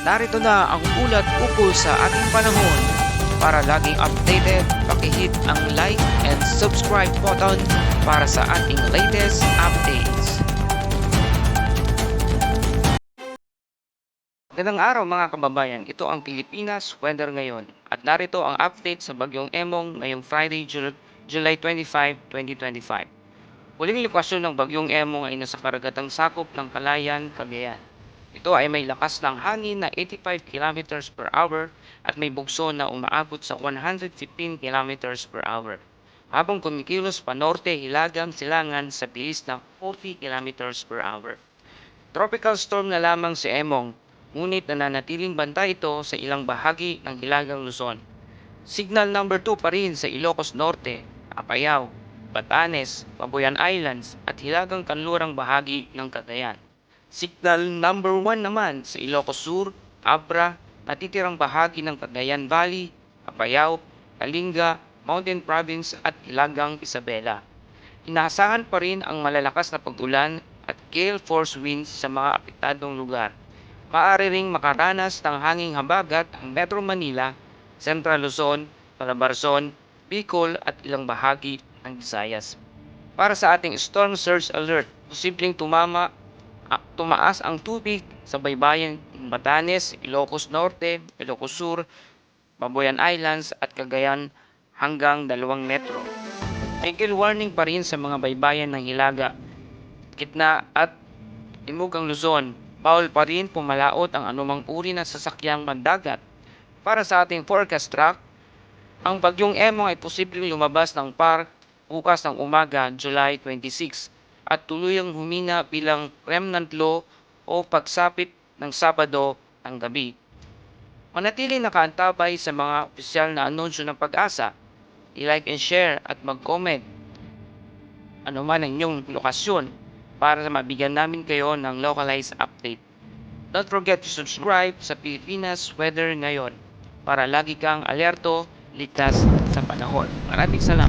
narito na ang ulat ukol sa ating panahon. Para laging updated, pakihit ang like and subscribe button para sa ating latest updates. Magandang araw mga kababayan, ito ang Pilipinas Weather ngayon at narito ang update sa Bagyong Emong ngayong Friday, July 25, 2025. Huling lokasyon ng Bagyong Emong ay nasa karagatang sakop ng Calayan, Cagayan. Ito ay may lakas ng hangin na 85 km per hour at may bugso na umaabot sa 115 km per hour. Habang kumikilos pa norte, hilagang silangan sa bilis na 40 km per hour. Tropical storm na lamang si Emong, ngunit nananatiling banta ito sa ilang bahagi ng Hilagang Luzon. Signal number 2 pa rin sa Ilocos Norte, Apayao, Batanes, Babuyan Islands at Hilagang Kanlurang bahagi ng Cagayan. Signal number 1 naman sa Ilocos Sur, Abra, natitirang bahagi ng Cagayan Valley, Apayao, Kalinga, Mountain Province at Hilagang Isabela. Inaasahan pa rin ang malalakas na pag-ulan at gale force winds sa mga apektadong lugar. Maaari ring makaranas ng hanging habagat ang Metro Manila, Central Luzon, Calabarzon, Bicol at ilang bahagi ng Visayas. Para sa ating storm surge alert, posibleng tumaas ang tubig sa baybayin ng Batanes, Ilocos Norte, Ilocos Sur, Babuyan Islands at Cagayan hanggang 2 metro. May warning pa rin sa mga baybayan ng Hilaga, Gitna at Timugang Luzon. Bawal pa rin pumalaot ang anumang uri ng sasakyang mandagat. Para sa ating forecast track, ang Bagyong Emong ay posibleng lumabas ng PAR bukas ng umaga, July 26, at tuluyang humina bilang remnant low o pagsapit ng Sabado ng gabi. Manatiling nakaantabay sa mga opisyal na anunsyo ng Pag-asa. I-like and share at mag-comment ano man ang inyong lokasyon para mabigyan namin kayo ng localized update. Don't forget to subscribe sa Pilipinas Weather ngayon para lagi kang alerto, ligtas sa panahon. Maraming salamat.